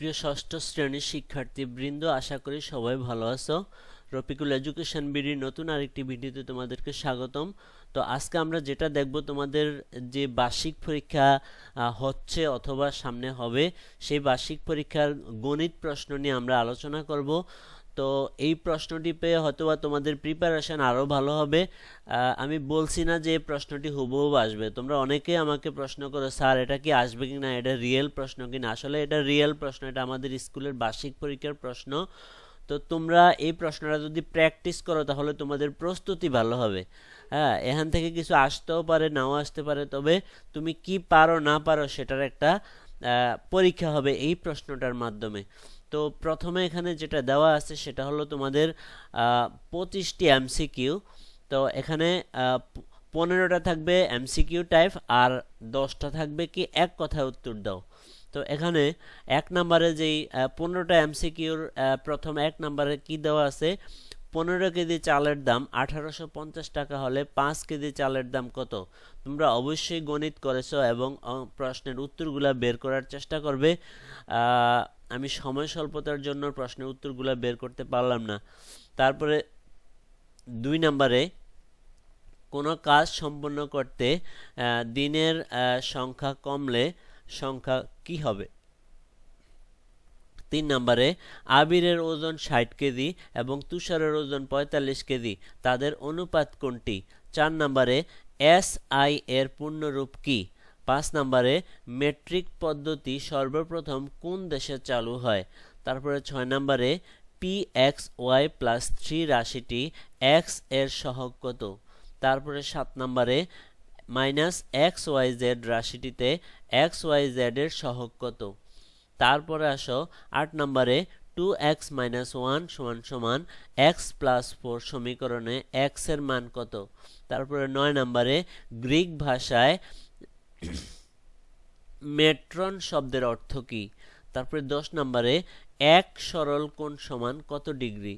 প্রিয় ষষ্ঠ শ্রেণীর শিক্ষার্থীবৃন্দ, আশা করি সবাই ভালো আছো। রফিকুল এডুকেশন বিডির নতুন আরেকটি ভিডিওতে তোমাদেরকে স্বাগতম। তো আজকে আমরা যেটা দেখব, তোমাদের যে বার্ষিক পরীক্ষা হচ্ছে অথবা সামনে হবে, সেই বার্ষিক পরীক্ষার গণিত প্রশ্ন নিয়ে আমরা আলোচনা করব। তো এই প্রশ্নটি পেয়ে হয়তোবা তোমাদের প্রিপারেশন আরও ভালো হবে। আমি বলছি না যে এই প্রশ্নটি হুবহু আসবে। তোমরা অনেকে আমাকে প্রশ্ন করো, স্যার এটা কি আসবে কি না, এটা রিয়েল প্রশ্ন কি না। আসলে এটা রিয়েল প্রশ্ন, এটা আমাদের স্কুলের বার্ষিক পরীক্ষার প্রশ্ন। তো তোমরা এই প্রশ্নটা যদি প্র্যাকটিস করো তাহলে তোমাদের প্রস্তুতি ভালো হবে। হ্যাঁ, এখান থেকে কিছু আসতেও পারে, নাও আসতে পারে, তবে তুমি কি পারো না পারো সেটার একটা পরীক্ষা হবে এই প্রশ্নটার মাধ্যমে। তো প্রথমে এখানে যেটা দেওয়া আছে সেটা হলো তোমাদের 25টি এমসিকিউ। তো এখানে 15টা থাকবে এমসিকিউ টাইপ আর 10টা থাকবে কি এক কথায় উত্তর দাও। তো এখানে এক নম্বরে যেই 15টা এমসিকিউর প্রথম এক নম্বরে কি দেওয়া আছে, 15 কেজি চালের দাম 1850 টাকা হলে 5 কেজি চালের দাম কত। তোমরা অবশ্যই গণিত করেছো এবং প্রশ্নের উত্তরগুলা বের করার চেষ্টা করবে। আমি সময় স্বল্পতার জন্য প্রশ্নের উত্তরগুলা বের করতে পারলাম না। তারপরে 2 নম্বরে কোনো কাজ সম্পন্ন করতে দিনের সংখ্যা কমলে সংখ্যা কি হবে। 3 নম্বরে আবিরের ওজন 60 কেজি এবং তুষারের ওজন 45 কেজি, তাদের অনুপাত কোনটি। 4 নম্বরে এসআই এর পূর্ণরূপ কি। 5 নম্বরে মেট্রিক পদ্ধতি সর্বপ্রথম কোন দেশে চালু হয়। তারপরে 6 নম্বরে pxy প্লাস 3 রাশিটি x এর সহগ কত। তারপরে 7 নম্বরে মাইনাস xyz রাশিটিতে xyz এর সহগ কত। তারপরে আসো 8 নম্বরে 2x - 1 = x + 4 সমীকরণে x এর মান কত। তারপরে 9 নম্বরে গ্রিক ভাষায় মেট্রন শব্দের অর্থ কী। তারপরে 10 নম্বরে এক সরল কোণ সমান কত ডিগ্রি।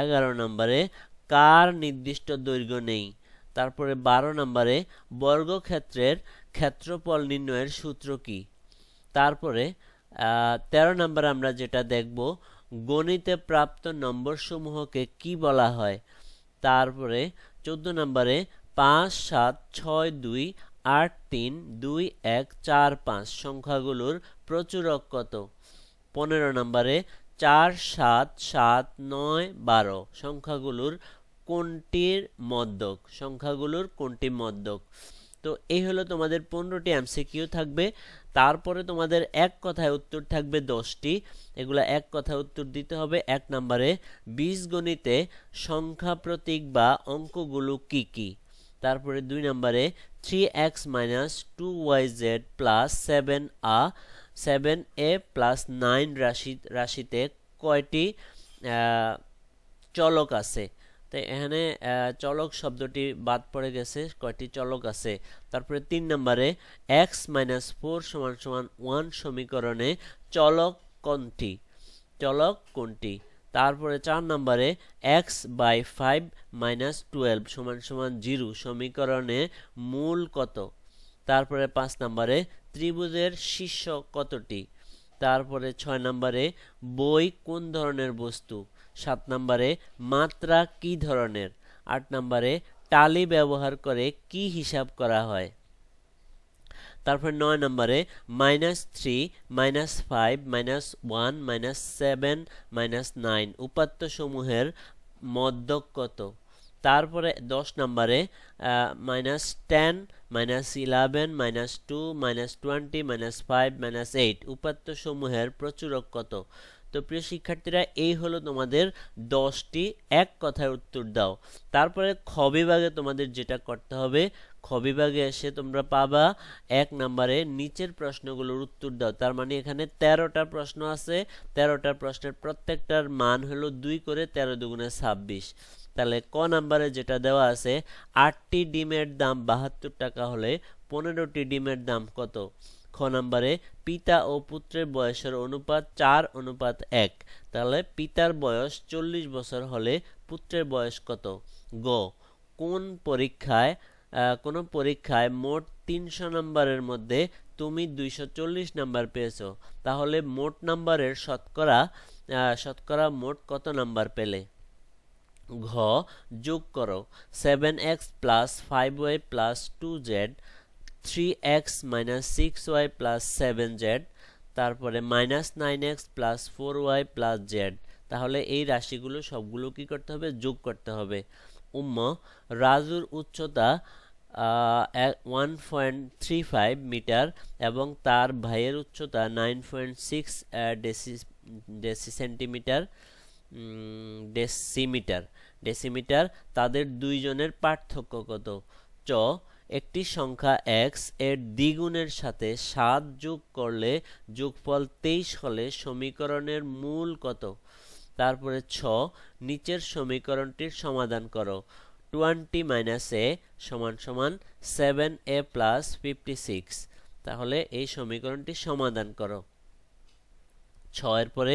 11 নম্বরে কার নির্দিষ্ট দৈর্ঘ্য নেই। তারপরে 12 নম্বরে বর্গক্ষেত্রের ক্ষেত্রফল নির্ণয়ের সূত্র কী। তারপরে 13 নম্বরে আমরা যেটা দেখব, গণিতে প্রাপ্ত নম্বরসমূহকে কি বলা হয়। তারপরে 14 নম্বরে 5 7 6 2 8 3 2 1 4 5 সংখ্যাগুলোর প্রচুরক কত। 15 নম্বরে 4 7 7 9 12 সংখ্যাগুলোর কোনটি মধ্যক। তো এই হলো তোমাদের 15টি এমসিকিউ থাকবে। তারপরে তোমাদের এক কথায় উত্তর থাকবে 10টি। এগুলা এক কথায় উত্তর দিতে হবে। 1 নম্বরে বীজগণিতে সংখ্যা প্রতীক বা অঙ্কগুলো কি কি। তারপরে 2 নম্বরে 3x - 2yz + 7a + 9 রাশিতে কয়টি চলক আছে। তাই এখানে চলক শব্দটি বাদ পড়ে গেছে, কয়টি চলক আছে। তারপরে 3 নম্বরে x - 4 = 1 সমীকরণে চলক কোনটি। তারপরে 4 নম্বরে x/5 - 12 = 0 সমীকরণে মূল কত। তারপরে 5 নম্বরে ত্রিভুজের শীর্ষ কতটি। তারপরে 6 নম্বরে বই কোন ধরনের বস্তু। 7 নম্বরে মাত্রা কি ধরনের। 8 নম্বরে টালি ব্যবহার করে কি হিসাব করা হয়। তারপর 9 নম্বরে -3 -5 -1 -7 -9 উপাত্ত সমূহের মধ্যক কত। তারপরে 10 নম্বরে -10 -11 -2 -20 -5 -8 উপাত্ত সমূহের প্রচুরক কত। তো প্রিয় শিক্ষার্থীরা, এই হলো তোমাদের 10টি এক কথায় উত্তর দাও। তারপরে খ বিভাগে তোমাদের যেটা করতে হবে, খ বিভাগে এসে তোমরা পাবা 1 নম্বরে নিচের প্রশ্নগুলোর উত্তর দাও। তার মানে এখানে 13টা প্রশ্ন আছে। 13টা প্রশ্নের প্রত্যেকটার মান হলো 2 করে, 13 দুগুণে 26। তাহলে ক নম্বরে যেটা দেওয়া আছে, 8টি ডিমের দাম 72 টাকা হলে 15টি ডিমের দাম কত। খ নম্বরে পিতা ও পুত্রের বয়সের অনুপাত 4:1। তাহলে পিতার বয়স 40 বছর হলে পুত্রের বয়স কত। গ কোন পরীক্ষায় মোট 300 নম্বরের মধ্যে তুমি 240 নাম্বার পেয়েছো, তাহলে মোট নাম্বারের শতকরা মোট কত নাম্বার পেলে? ঘ, যোগ করো 7x plus 5y plus 2z, 3x minus 6y plus 7z, তারপরে minus 9x plus 4y plus z। তাহলে এই রাশিগুলো সবগুলো কি করতে হবে? যোগ করতে হবে। রাজুর উচ্চতা 1.35 মিটার এবং তার ভাইয়ের উচ্চতা 9.6 ডেসিমিটার। তাদের দুইজনের পার্থক্য কত? চ, একটি সংখ্যা x এর দ্বিগুণের সাথে 7 যোগ করলে যোগফল 23 হলে সমীকরণের মূল কত? তারপরে ছ, নিচের সমীকরণটির সমাধান করো। 20 মাইনাস a সমান সমান 7a প্লাস 56। তাহলে এই সমীকরণটি সমাধান করো। 6 এর পরে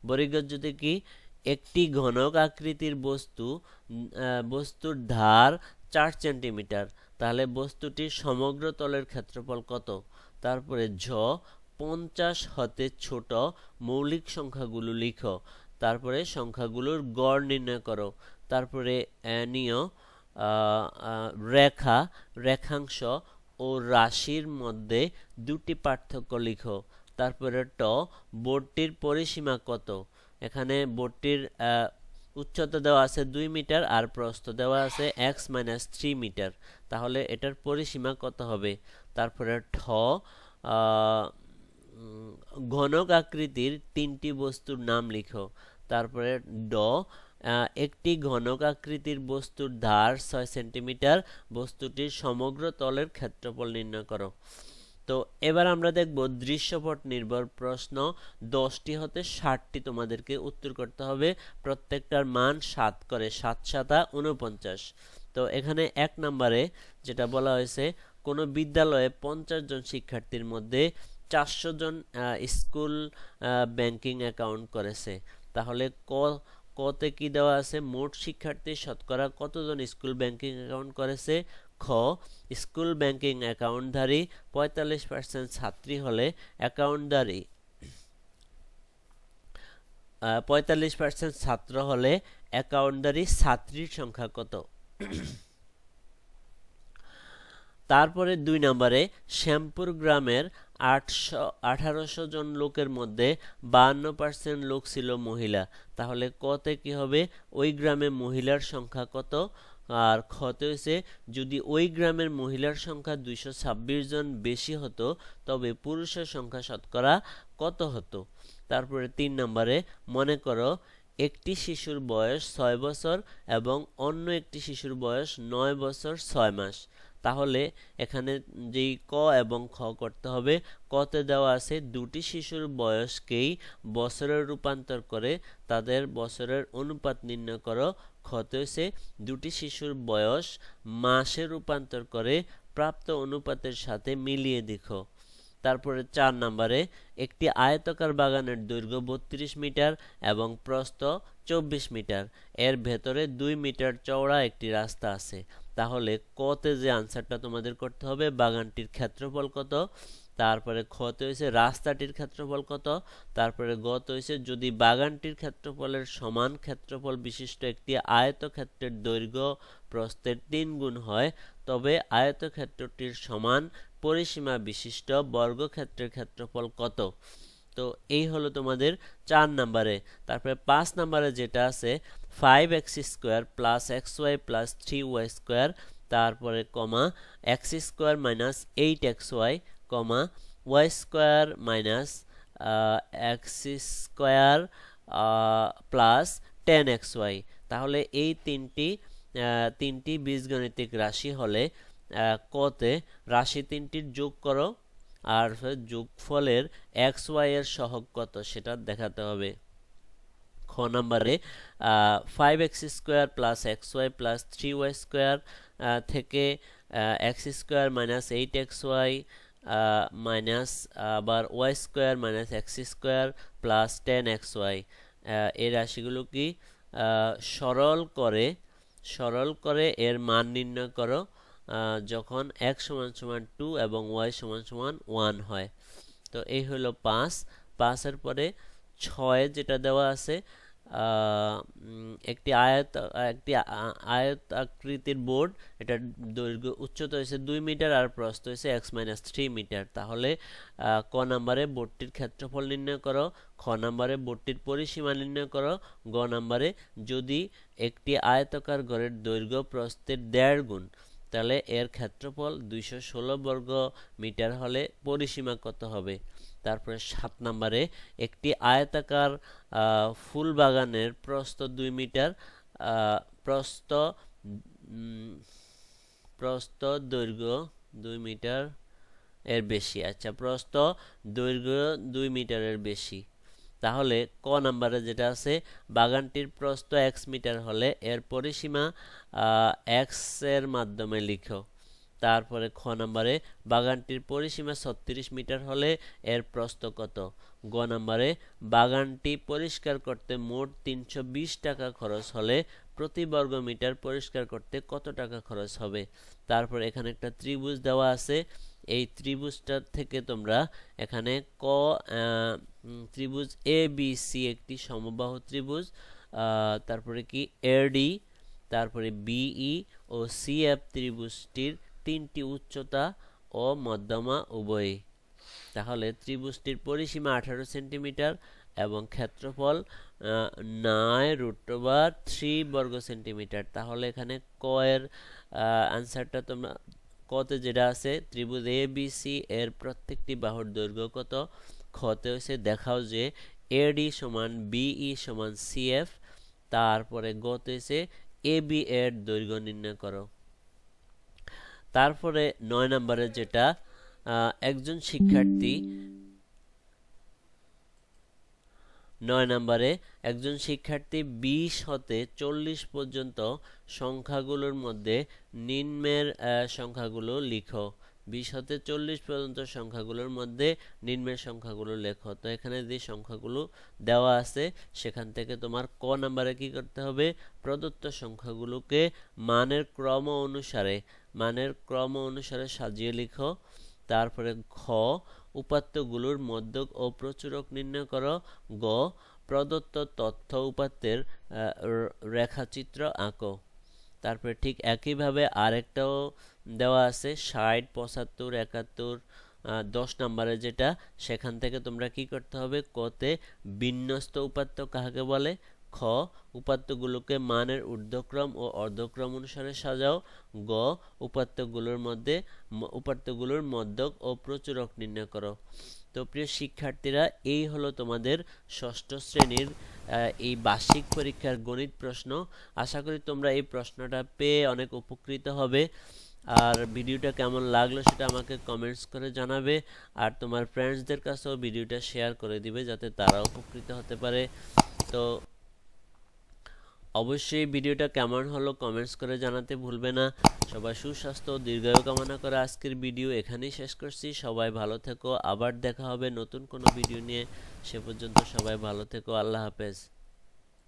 বর্গীয়জ্যতে কি? একটি ঘনক আকৃতির বস্তুর ধার 4 সেন্টিমিটার, তাহলে বস্তুটির সমগ্র তলের ক্ষেত্রফল কত? তারপরে ঝ, 50 হতে ছোট মৌলিক সংখ্যাগুলো লিখো, তারপরে সংখ্যাগুলোর গড় নির্ণয় করো। তারপরে নিয়, রেখাংশ ও রাশির মধ্যে দুটি পার্থক্য লিখো। তারপরে ট, বোর্ডটির পরিসীমা কত? এখানে বোর্ডটির উচ্চতা দেওয়া আছে 2 মিটার আর প্রস্থ দেওয়া আছে x-3 মিটার, তাহলে এটার পরিসীমা কত হবে? তারপরে ঠ, ঘনক আকৃতির 3টি বস্তুর নাম লিখো। তারপরে ড, একটি ঘনক আকৃতির বস্তুর ধার 6 সেন্টিমিটার, বস্তুটির সমগ্র তলের ক্ষেত্রফল নির্ণয় করো। তো এবার আমরা দেখব দৃশ্যপট নির্ভর প্রশ্ন। 10টি হতে 60টি তোমাদেরকে উত্তর করতে হবে, প্রত্যেকটার মান 7 করে, 7 7 49। তো এখানে 1 নম্বরে যেটা বলা হয়েছে, কোনো বিদ্যালয়ে 50 জন শিক্ষার্থীর মধ্যে 400 জন স্কুল ব্যাংকিং অ্যাকাউন্ট করেছে। তাহলে কতে কি দেওয়া আছে? মোট শিক্ষার্থী শতকরা কতজন স্কুল ব্যাংকিং অ্যাকাউন্ট করেছে? খ, স্কুল ব্যাংকিং অ্যাকাউন্টধারী 45% ছাত্রী হলে 45% ছাত্র হলে অ্যাকাউন্টধারী ছাত্রীর সংখ্যা কত? তারপরে 2 নম্বরে, শ্যামপুর গ্রামের 1800 জন লোকের মধ্যে 52% লোক ছিল মহিলা, তাহলে কতে কি হবে? ওই গ্রামে মহিলার সংখ্যা কত? আর খতে হয়েছে, যদি ওই গ্রামের মহিলার সংখ্যা 226 জন বেশি হতো তবে পুরুষের সংখ্যা শতকরা কত হতো? তারপরে 3 নম্বরে, মনে করো একটি শিশুর বয়স 6 বছর এবং অন্য একটি শিশুর বয়স 9 বছর 6 মাস। তাহলে এখানে যেই ক এবং খ করতে হবে, কতে দেওয়া আছে দুটি শিশুর বয়সকেই বছরে রূপান্তর করে তাদের বছরের অনুপাত নির্ণয় করো। খতে হচ্ছে দুটি শিশুর বয়স মাসে রূপান্তর করে প্রাপ্ত অনুপাতের সাথে মিলিয়ে দেখো। তারপরে 4 নম্বরে, একটি আয়তাকার বাগানের দৈর্ঘ্য 32 মিটার এবং প্রস্থ 24 মিটার, এর ভেতরে 2 মিটার চওড়া একটি রাস্তা আছে। তাহলে কতে যে আনসারটা তোমাদের করতে হবে, বাগানটির ক্ষেত্রফল কত? তারপরে খতে হয়েছে রাস্তাটির ক্ষেত্রফল কত? তারপরে গতে হয়েছে যদি বাগানটির ক্ষেত্রফলের সমান ক্ষেত্রফল বিশিষ্ট একটি আয়তক্ষেত্রের দৈর্ঘ্য প্রস্থের 3 গুণ হয় তবে আয়তক্ষেত্রটির সমান পরিসীমা বিশিষ্ট বর্গক্ষেত্রের ক্ষেত্রফল কত? তো এই হলো তোমাদের 4 নম্বরে। তারপরে 5 নম্বরে যেটা আছে, 5x square plus xy plus 3y square, তারপরে কমা x স্কোয়ার মাইনাস 8xy, কমা y square minus x square plus 10xy। তাহলে এই তিনটি বীজগণিতিক রাশি হলে কতে রাশি তিনটির যোগ করো আর যোগফলের xy এর সহগ কত সেটা দেখাতে হবে। খ নম্বরে 5x square plus xy plus 3y square থেকে x square minus 8xy minus আবার y square minus x square plus 10xy, এই রাশিগুলো কি সরল করে এর মান নির্ণয় করো। যখন x সমান সমান 2 এবং y সমান সমান 1 হয়। তো এই হলো 5। 5-এর পরে 6 যেটা দেওয়া আছে, একটি আয়ত আকৃতির বোর্ড, এটার দৈর্ঘ্য উচ্চতা হয়েছে 2 মিটার আর প্রস্থ হয়েছে x-3 মিটার। তাহলে ক নম্বরে বোর্ডটির ক্ষেত্রফল নির্ণয় করো, খ নম্বরে বোর্ডটির পরিসীমা নির্ণয় করো, গ নম্বরে যদি একটি আয়তাকার ঘরের দৈর্ঘ্য প্রস্থের 1.5 গুণ তাহলে এর ক্ষেত্রফল 216 বর্গ মিটার হলে পরিসীমা কত হবে। তারপরে 7 নম্বরে একটি আয়তাকার ফুল বাগানের প্রস্থ 2 মিটার, প্রস্থ দৈর্ঘ্য 2 মিটার এর বেশি। আচ্ছা, প্রস্থ দৈর্ঘ্য 2 মিটারের বেশি। তাহলে ক নম্বরে যেটা আছে, বাগানটির প্রস্থ x মিটার হলে এর পরিসীমা x এর মাধ্যমে লিখো। তারপরে খ নম্বরে বাগানটির পরিসীমা 36 মিটার হলে এর প্রস্থ কত। গ নম্বরে বাগানটি পরিষ্কার করতে মোট 320 টাকা খরচ হলে প্রতি বর্গ মিটার পরিষ্কার করতে কত টাকা খরচ হবে। তারপর এখানে একটা ত্রিভুজ দেওয়া আছে, এই ত্রিভুজটার থেকে তোমরা এখানে ত্রিভুজ এ বি সি একটি সমবাহু ত্রিভুজ, তারপরে কি এডি, তারপরে বিই ও সিএফ ত্রিভুজটির 3টি উচ্চতা ও মধ্যমা উভয়ই। তাহলে ত্রিভুজটির পরিসীমা 18 সেন্টিমিটার এবং ক্ষেত্রফল 9√3 বর্গ সেন্টিমিটার। তাহলে এখানে ক এর আনসারটা তোমরা, কতে যেটা আছে ত্রিভুজ এ বি সি এর প্রত্যেকটি বাহুর দৈর্ঘ্য কত, খতে হয়েছে দেখাও যে এডি সমান বিই সমান সিএফ, তারপরে গতে হয়েছে এ বি এর দৈর্ঘ্য নির্ণয় করো। তারপরে 9 নম্বরে যেটা, একজন শিক্ষার্থী 20 হতে 40 পর্যন্ত সংখ্যাগুলোর মধ্যে নিম্নের সংখ্যাগুলো লিখো। 20 হতে 40 পর্যন্ত সংখ্যাগুলোর মধ্যে নিম্নের সংখ্যাগুলো লেখো। তো এখানে যে সংখ্যাগুলো দেওয়া আছে সেখান থেকে তোমার ক নম্বরে কি করতে হবে, প্রদত্ত সংখ্যাগুলোকে মানের ক্রম অনুসারে সাজিয়ে লিখো। তারপরে খ উপাত্তগুলোর মধ্যক ও প্রচুরক নির্ণয় করো। গ প্রদত্ত তথ্য উপাত্তের রেখাচিত্র আঁকো। তারপরে ঠিক একইভাবে আরেকটাও দেওয়া আছে 60, 75, 71, 10 নম্বরে যেটা, সেখান থেকে তোমরা কি করতে হবে, কতে বিন্যস্ত উপাত্ত কাকে বলে। খ উপাত্তগুলোকে মানের ঊর্ধ্বক্রম ও অর্ধক্রম অনুসারে সাজাও। গ উপাত্তগুলোর মধ্যক ও প্রচুরক নির্ণয় করো। তো প্রিয় শিক্ষার্থীরা, এই হলো তোমাদের ষষ্ঠ শ্রেণীর এই বার্ষিক পরীক্ষার গণিত প্রশ্ন। আশা করি তোমরা এই প্রশ্নটা পেয়ে অনেক উপকৃত হবে। আর ভিডিওটা কেমন লাগলো সেটা আমাকে কমেন্টস করে জানাবে, আর তোমার ফ্রেন্ডসদের কাছেও ভিডিওটা শেয়ার করে দিবে যাতে তারা উপকৃত হতে পারে। তো অবশ্যই ভিডিওটা কেমন হলো কমেন্টস করে জানাতে ভুলবে না। সবাই সুস্বাস্থ্য ও দীর্ঘায়ু কামনা করে আজকের ভিডিও এখানেই শেষ করছি। সবাই ভালো থেকো, আবার দেখা হবে নতুন কোনো ভিডিও নিয়ে। সে পর্যন্ত সবাই ভালো থেকো, আল্লাহ হাফেজ।